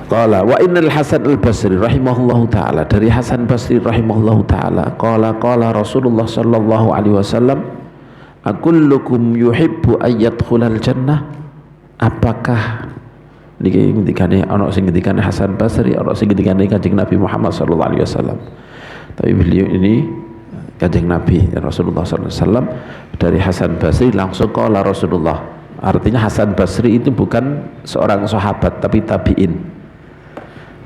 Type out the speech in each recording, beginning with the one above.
Qala wa innal Hasan al-Basri rahimahullahu taala, dari Hasan Basri rahimahullahu taala, qala Rasulullah sallallahu alaihi wasallam, akullukum yuhibbu ayyadkhulal jannah, apakah niki ngendikane ana sing ngendikane Hasan Basri, ana sing ngendikane Kanjeng Nabi Muhammad sallallahu alaihi wasallam, tapi beliau ini Kanjeng Nabi Rasulullah sallallahu alaihi wasallam, dari Hasan Basri langsung qala Rasulullah, artinya Hasan Basri itu bukan seorang sahabat tapi tabi'in.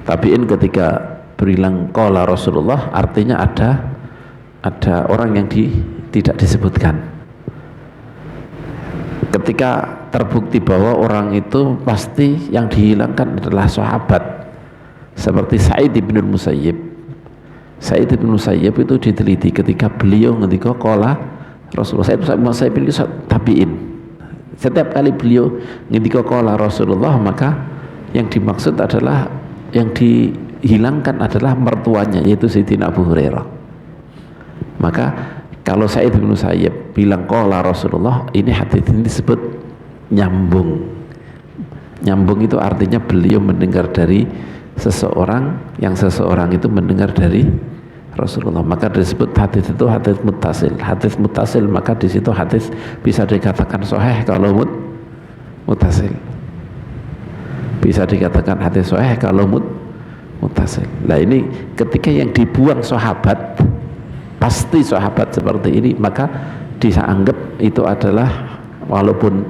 Tabi'in ketika berilang qala Rasulullah artinya ada orang yang tidak disebutkan. Ketika terbukti bahwa orang itu pasti yang dihilangkan adalah sahabat, seperti Sa'id bin Musayyib. Sa'id bin Musayyib itu diteliti ketika beliau ngendika qala Rasulullah. Sa'id bin Musayyib itu tabi'in. Setiap kali beliau ngendika qala Rasulullah, maka yang dimaksud adalah, yang dihilangkan adalah mertuanya, yaitu Sayyidina Abu Hurairah. Maka kalau Sa'id bin Musayyib bilang qala Rasulullah, ini hadis ini disebut nyambung. Nyambung itu artinya beliau mendengar dari seseorang, yang seseorang itu mendengar dari Rasulullah. Maka disebut hadis itu hadis muttasil. Hadis muttasil, maka di situ hadis bisa dikatakan sahih kalau muttasil. Bisa dikatakan hadis sahih kalau muttasil. Nah ini ketika yang dibuang sahabat, pasti sahabat seperti ini, maka dianggap itu adalah, walaupun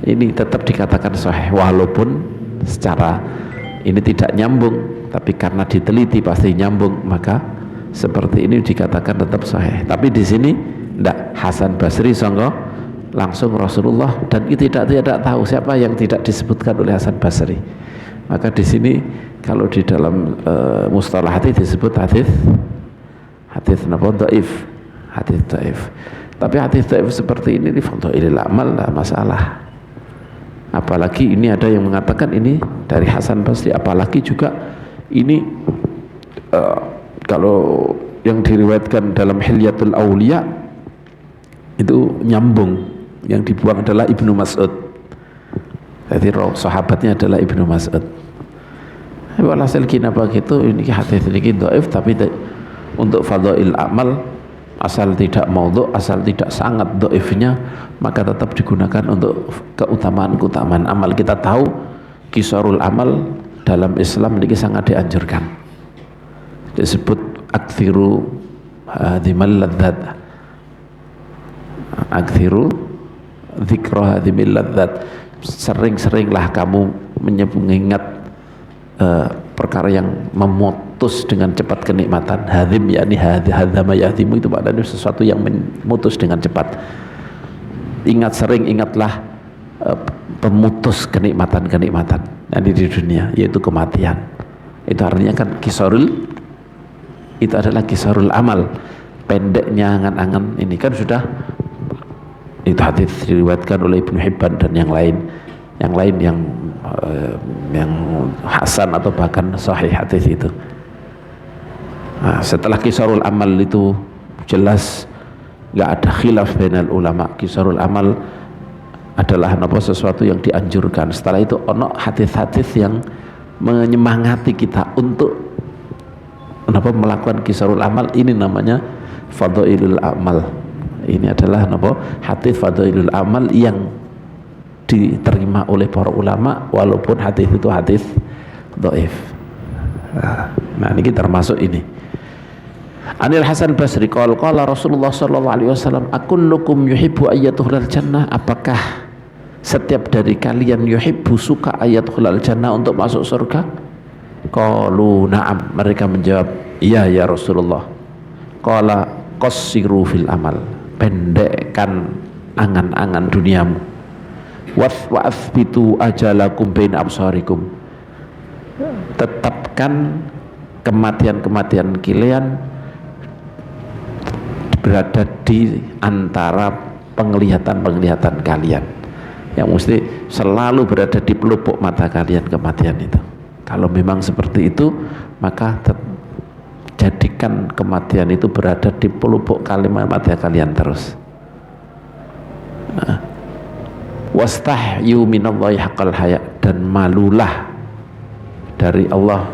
ini tetap dikatakan sahih, walaupun secara ini tidak nyambung, tapi karena diteliti pasti nyambung, maka seperti ini dikatakan tetap sahih. Tapi di sini ndak, Hasan Basri sangka langsung Rasulullah, dan kita tidak tahu siapa yang tidak disebutkan oleh Hasan Basri. Maka di sini kalau di dalam mustalah hadis disebut hadis napa dhaif, hadis dhaif. Tapi hadis dhaif seperti ini di fadhailil amal lah masalah. Apalagi ini ada yang mengatakan ini dari Hasan Basri, apalagi juga ini kalau yang diriwayatkan dalam Hilyatul Auliya itu nyambung. Yang dibuang adalah Ibnu Mas'ud. Jadi sahabatnya adalah Ibnu Mas'ud. Walhasil kenapa gitu, ini hadis ini dhaif, tapi untuk fadhail amal, asal tidak maudhu', asal tidak sangat dhaifnya, maka tetap digunakan untuk keutamaan amal. Kita tahu qisarul amal dalam Islam ini sangat dianjurkan. Disebut aktsiru hadimal ladzat. Aktsiru dzikra hadimil ladzat, sering-seringlah kamu mengingat perkara yang memutus dengan cepat kenikmatan. Hadim yakni hadzama yahdimu, itu maknanya sesuatu yang memutus dengan cepat. Ingatlah pemutus kenikmatan-kenikmatan yang di dunia, yaitu kematian. Itu artinya kan kisarul, itu adalah kisarul amal, pendeknya angan-angan. Ini kan sudah, itu hadis diriwayatkan oleh Ibnu Hibban dan yang lain yang hasan atau bahkan sahih hadis itu. Nah, setelah kisarul amal itu jelas nggak ada khilaf bainal ulama, kisarul amal adalah sesuatu yang dianjurkan. Setelah itu ono hadis-hadis yang menyemangati kita untuk melakukan kisarul amal. Ini namanya fadhailul amal. Ini adalah hadis fadhailul amal yang diterima oleh para ulama, walaupun hadis itu hadis dhaif. Nah ini termasuk ini. Anil Hasan Basri qala Rasulullah sallallahu alaihi wasallam, akullukum yuhibbu ayyatuhul jannah, apakah setiap dari kalian yuhibbu, suka ayyatuhul jannah, untuk masuk surga? Qalu na'am, mereka menjawab iya ya Rasulullah. Qala qassiru fil amal, pendekkan angan-angan duniamu. Wa'athbitu ajalakum baina absarikum, tetapkan kematian-kematian kalian berada di antara penglihatan-penglihatan kalian, yang mesti selalu berada di pelupuk mata kalian kematian itu. Kalau memang seperti itu, maka jadikan kematian itu berada di pelupuk kalimat mata kalian terus. Wastahyu minallahi haqqal haya, dan malulah dari Allah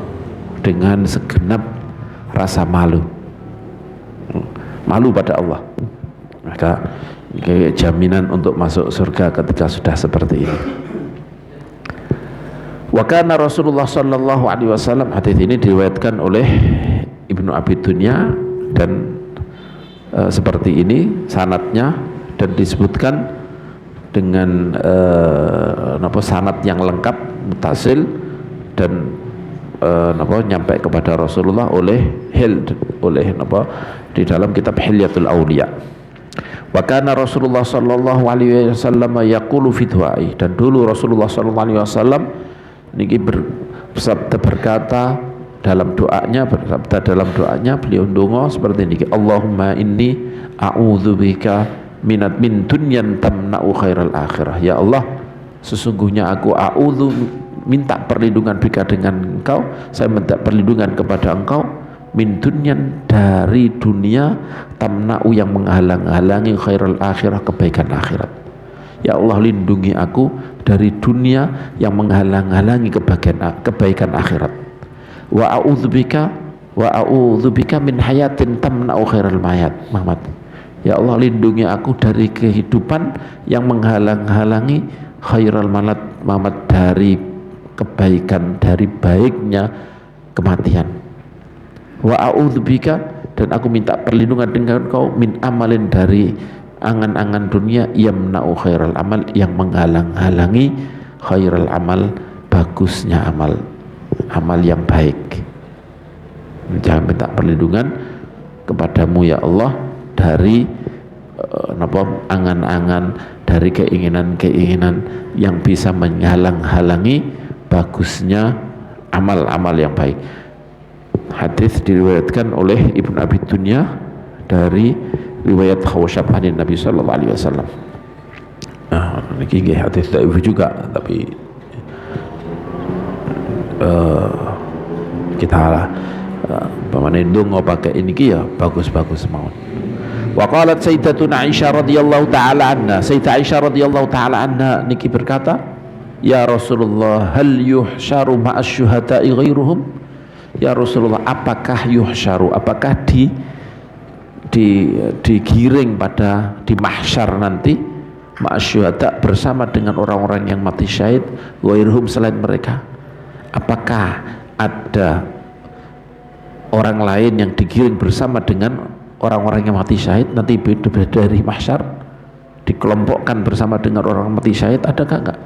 dengan segenap rasa malu, malu pada Allah. Maka jaminan untuk masuk surga ketika sudah seperti ini. Wa kana Rasulullah sallallahu alaihi wasallam, hadis ini diriwayatkan oleh Ibnu Abi Dunya dan seperti ini sanadnya, dan disebutkan dengan sanad yang lengkap mutasil, dan nyampe kepada Rasulullah oleh di dalam kitab Hilyatul Auliya. Wa kana Rasulullah sallallahu alaihi wasallam yaqulu fi du'ai, dan dulu Rasulullah sallallahu alaihi wasallam niki bersabda, berkata dalam doanya, beliau ndonga seperti niki, Allahumma inni a'udzubika min dunyan tamna'u khairal akhirah. Ya Allah, sesungguhnya aku minta perlindungan bika dengan Engkau, saya minta perlindungan kepada Engkau, min dunyan, dari dunia, tamna'u, yang menghalang-halangi khairal akhirah, kebaikan akhirat. Ya Allah, lindungi aku dari dunia yang menghalang-halangi kebaikan akhirat. Wa a'udzubika min hayatin tamna'u khairal mamat. Ya Allah, lindungi aku dari kehidupan yang menghalang-halangi khairal mamat, dari kebaikan, dari baiknya kematian. Wa a'udzubika, dan aku minta perlindungan dengan Engkau, min amalin, dari angan-angan dunia, yamna'u khairal amal, yang menghalang-halangi khairal amal, bagusnya amal yang baik. Jangan minta perlindungan kepadamu ya Allah dari angan-angan, dari keinginan-keinginan yang bisa menghalang-halangi bagusnya amal-amal yang baik. Hadis diriwayatkan oleh Ibnu Abi Dunya dari riwayat Khawshab anin Nabi sallallahu alaihi wasallam. Nah, ini hadis dhaif juga, tapi kita pamane ndonga pakai ini ya bagus-bagus mawon. Wa qalat sayyidatuna Aisyah radhiyallahu taala anha, Sayyidah Aisyah radhiyallahu taala anha niki berkata, ya Rasulullah, hal yuhsyaru ma'as syuhada'i ghairuhum? Ya Rasulullah, apakah yuhsyaru, apakah digiring pada di mahsyar nanti, ma'as syuhada, bersama dengan orang-orang yang mati syahid, ghairuhum, selain mereka? Apakah ada orang lain yang digiring bersama dengan orang-orang yang mati syahid nanti dari mahsyar, dikelompokkan bersama dengan orang mati syahid, adakah enggak?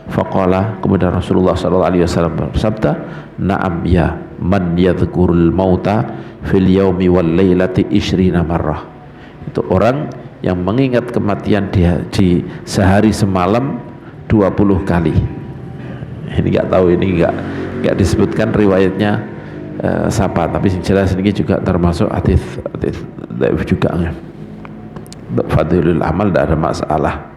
Faqala, kemudian Rasulullah sallallahu alaihi wasallam bersabda, na'am, ya, man yadhkurul mauta fil yaumi wal lailati 20 marrah. Itu orang yang mengingat kematian di sehari semalam 20 kali. Ini enggak tahu, ini enggak disebutkan riwayatnya siapa, tapi yang jelas ini juga termasuk hadis dhaif juga. Fadilul amal, tidak ada masalah.